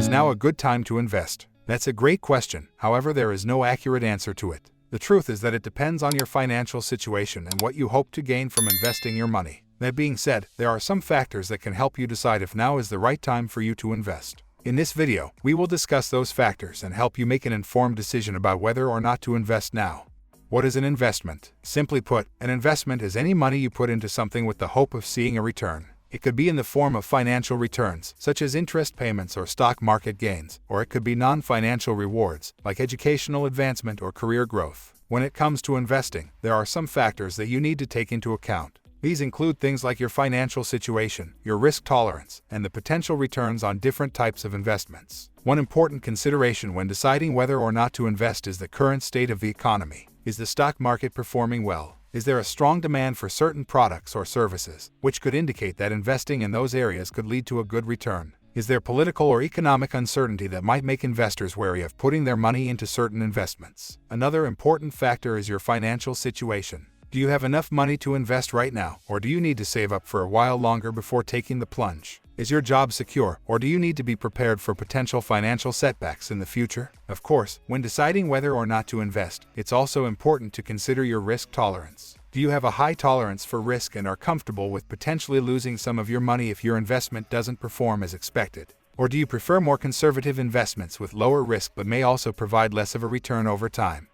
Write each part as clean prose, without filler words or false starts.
Is now a good time to invest? That's a great question. However, there is no accurate answer to it. The truth is that it depends on your financial situation and what you hope to gain from investing your money. That being said, there are some factors that can help you decide if now is the right time for you to invest. In this video, we will discuss those factors and help you make an informed decision about whether or not to invest now. What is an investment? Simply put, an investment is any money you put into something with the hope of seeing a return. It could be in the form of financial returns, such as interest payments or stock market gains, or it could be non-financial rewards, like educational advancement or career growth. When it comes to investing, there are some factors that you need to take into account. These include things like your financial situation, your risk tolerance, and the potential returns on different types of investments. One important consideration when deciding whether or not to invest is the current state of the economy. Is the stock market performing well? Is there a strong demand for certain products or services, which could indicate that investing in those areas could lead to a good return? Is there political or economic uncertainty that might make investors wary of putting their money into certain investments? Another important factor is your financial situation. Do you have enough money to invest right now, or do you need to save up for a while longer before taking the plunge? Is your job secure, or do you need to be prepared for potential financial setbacks in the future? Of course, when deciding whether or not to invest, it's also important to consider your risk tolerance. Do you have a high tolerance for risk and are comfortable with potentially losing some of your money if your investment doesn't perform as expected? Or do you prefer more conservative investments with lower risk but may also provide less of a return over time?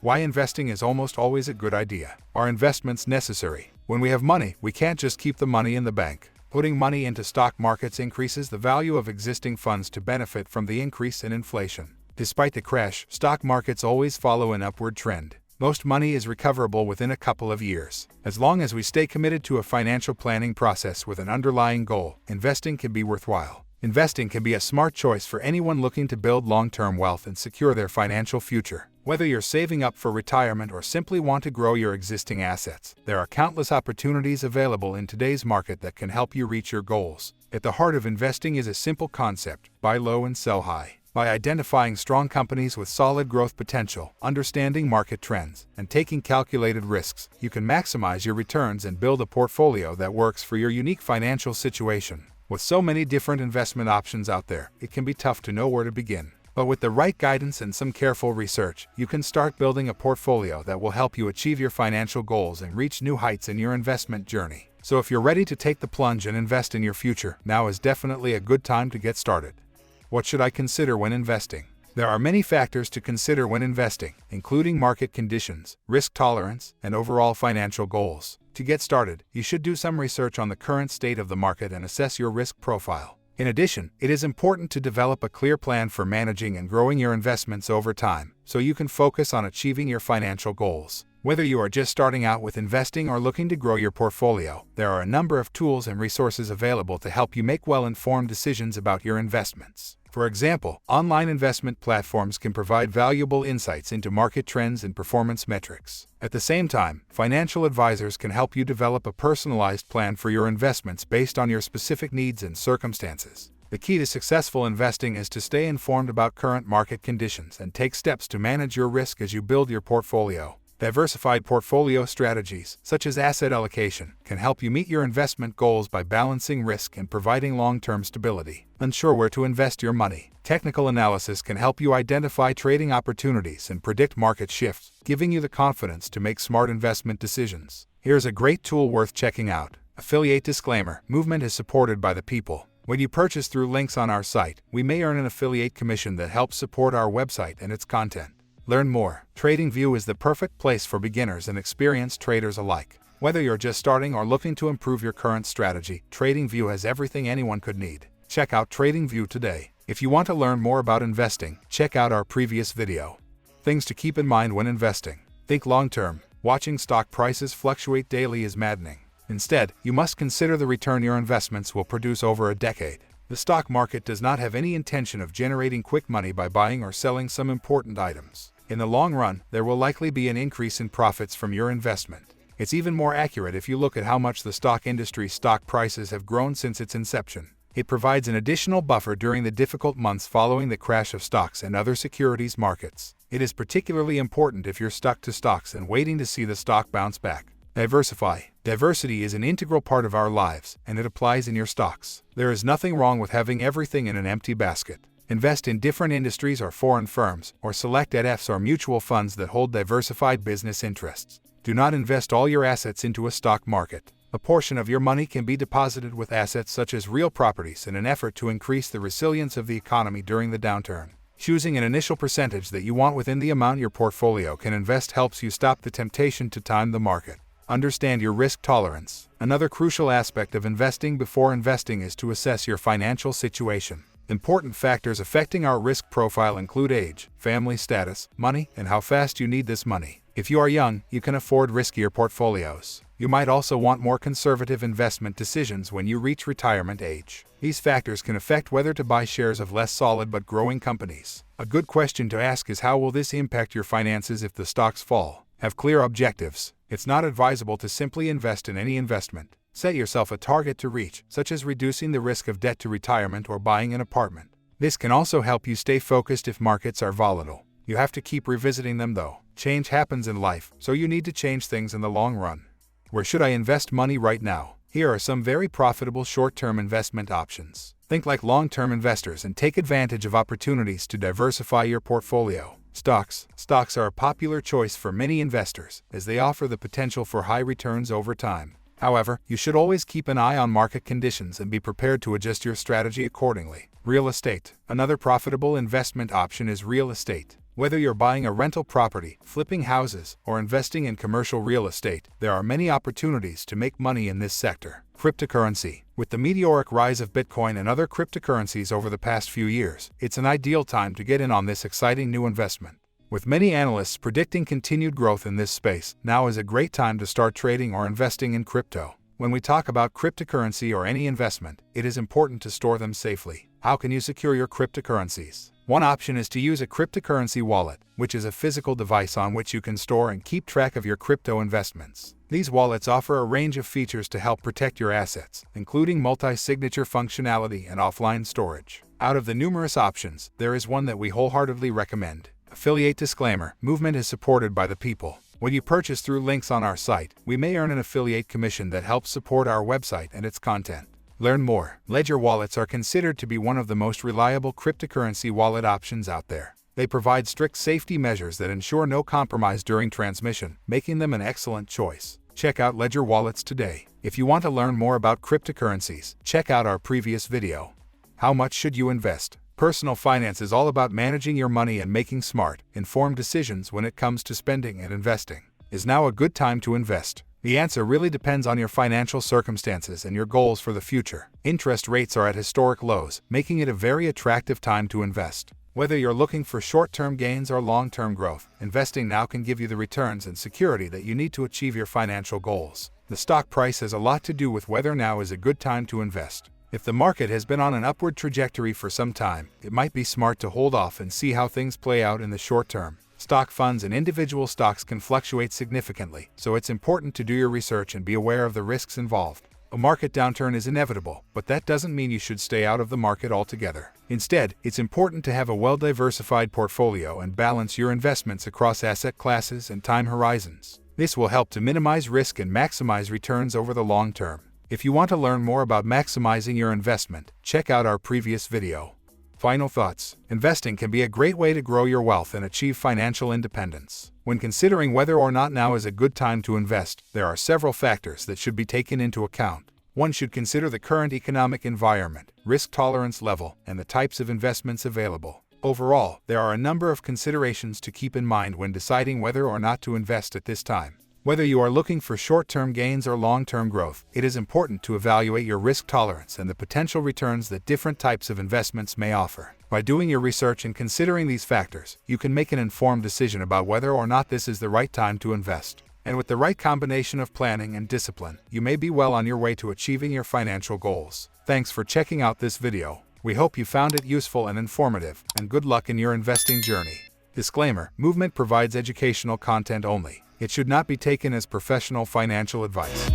Why investing is almost always a good idea. Are investments necessary? When we have money, we can't just keep the money in the bank. Putting money into stock markets increases the value of existing funds to benefit from the increase in inflation. Despite the crash, stock markets always follow an upward trend. Most money is recoverable within a couple of years. As long as we stay committed to a financial planning process with an underlying goal, investing can be worthwhile. Investing can be a smart choice for anyone looking to build long-term wealth and secure their financial future. Whether you're saving up for retirement or simply want to grow your existing assets, there are countless opportunities available in today's market that can help you reach your goals. At the heart of investing is a simple concept: buy low and sell high. By identifying strong companies with solid growth potential, understanding market trends, and taking calculated risks, you can maximize your returns and build a portfolio that works for your unique financial situation. With so many different investment options out there, it can be tough to know where to begin. But with the right guidance and some careful research, you can start building a portfolio that will help you achieve your financial goals and reach new heights in your investment journey. So if you're ready to take the plunge and invest in your future, now is definitely a good time to get started. What should I consider when investing? There are many factors to consider when investing, including market conditions, risk tolerance, and overall financial goals. To get started, you should do some research on the current state of the market and assess your risk profile. In addition, it is important to develop a clear plan for managing and growing your investments over time, so you can focus on achieving your financial goals. Whether you are just starting out with investing or looking to grow your portfolio, there are a number of tools and resources available to help you make well-informed decisions about your investments. For example, online investment platforms can provide valuable insights into market trends and performance metrics. At the same time, financial advisors can help you develop a personalized plan for your investments based on your specific needs and circumstances. The key to successful investing is to stay informed about current market conditions and take steps to manage your risk as you build your portfolio. Diversified portfolio strategies, such as asset allocation, can help you meet your investment goals by balancing risk and providing long-term stability. Unsure where to invest your money? Technical analysis can help you identify trading opportunities and predict market shifts, giving you the confidence to make smart investment decisions. Here's a great tool worth checking out. Affiliate disclaimer: Moovmynt is supported by the people. When you purchase through links on our site, we may earn an affiliate commission that helps support our website and its content. Learn more. TradingView is the perfect place for beginners and experienced traders alike. Whether you're just starting or looking to improve your current strategy, TradingView has everything anyone could need. Check out TradingView today. If you want to learn more about investing, check out our previous video. Things to keep in mind when investing. Think long-term. Watching stock prices fluctuate daily is maddening. Instead, you must consider the return your investments will produce over a decade. The stock market does not have any intention of generating quick money by buying or selling some important items. In the long run, there will likely be an increase in profits from your investment. It's even more accurate if you look at how much the stock industry's stock prices have grown since its inception. It provides an additional buffer during the difficult months following the crash of stocks and other securities markets. It is particularly important if you're stuck to stocks and waiting to see the stock bounce back. Diversify. Diversity is an integral part of our lives, and it applies in your stocks. There is nothing wrong with having everything in an empty basket. Invest in different industries or foreign firms, or select ETFs or mutual funds that hold diversified business interests. Do not invest all your assets into a stock market. A portion of your money can be deposited with assets such as real properties in an effort to increase the resilience of the economy during the downturn. Choosing an initial percentage that you want within the amount your portfolio can invest helps you stop the temptation to time the market. Understand your risk tolerance. Another crucial aspect of investing before investing is to assess your financial situation. Important factors affecting our risk profile include age, family status, money, and how fast you need this money. If you are young, you can afford riskier portfolios. You might also want more conservative investment decisions when you reach retirement age. These factors can affect whether to buy shares of less solid but growing companies. A good question to ask is, how will this impact your finances if the stocks fall? Have clear objectives. It's not advisable to simply invest in any investment. Set yourself a target to reach, such as reducing the risk of debt to retirement or buying an apartment. This can also help you stay focused if markets are volatile. You have to keep revisiting them though. Change happens in life, so you need to change things in the long run. Where should I invest money right now? Here are some very profitable short-term investment options. Think like long-term investors and take advantage of opportunities to diversify your portfolio. Stocks. Stocks are a popular choice for many investors, as they offer the potential for high returns over time. However, you should always keep an eye on market conditions and be prepared to adjust your strategy accordingly. Real estate. Another profitable investment option is real estate. Whether you're buying a rental property, flipping houses, or investing in commercial real estate, there are many opportunities to make money in this sector. Cryptocurrency. With the meteoric rise of Bitcoin and other cryptocurrencies over the past few years, it's an ideal time to get in on this exciting new investment. With many analysts predicting continued growth in this space, now is a great time to start trading or investing in crypto. When we talk about cryptocurrency or any investment, it is important to store them safely. How can you secure your cryptocurrencies? One option is to use a cryptocurrency wallet, which is a physical device on which you can store and keep track of your crypto investments. These wallets offer a range of features to help protect your assets, including multi-signature functionality and offline storage. Out of the numerous options, there is one that we wholeheartedly recommend. Affiliate disclaimer: Moovmynt is supported by the people. When you purchase through links on our site, we may earn an affiliate commission that helps support our website and its content. Learn more. Ledger wallets are considered to be one of the most reliable cryptocurrency wallet options out there. They provide strict safety measures that ensure no compromise during transmission, making them an excellent choice. Check out Ledger wallets today. If you want to learn more about cryptocurrencies, check out our previous video. How much should you invest? Personal finance is all about managing your money and making smart, informed decisions when it comes to spending and investing. Is now a good time to invest? The answer really depends on your financial circumstances and your goals for the future. Interest rates are at historic lows, making it a very attractive time to invest. Whether you're looking for short-term gains or long-term growth, investing now can give you the returns and security that you need to achieve your financial goals. The stock price has a lot to do with whether now is a good time to invest. If the market has been on an upward trajectory for some time, it might be smart to hold off and see how things play out in the short term. Stock funds and individual stocks can fluctuate significantly, so it's important to do your research and be aware of the risks involved. A market downturn is inevitable, but that doesn't mean you should stay out of the market altogether. Instead, it's important to have a well-diversified portfolio and balance your investments across asset classes and time horizons. This will help to minimize risk and maximize returns over the long term. If you want to learn more about maximizing your investment, check out our previous video. Final thoughts. Investing can be a great way to grow your wealth and achieve financial independence. When considering whether or not now is a good time to invest, there are several factors that should be taken into account. One should consider the current economic environment, risk tolerance level, and the types of investments available. Overall, there are a number of considerations to keep in mind when deciding whether or not to invest at this time. Whether you are looking for short-term gains or long-term growth, it is important to evaluate your risk tolerance and the potential returns that different types of investments may offer. By doing your research and considering these factors, you can make an informed decision about whether or not this is the right time to invest. And with the right combination of planning and discipline, you may be well on your way to achieving your financial goals. Thanks for checking out this video. We hope you found it useful and informative, and good luck in your investing journey. Disclaimer: Moovmynt provides educational content only. It should not be taken as professional financial advice.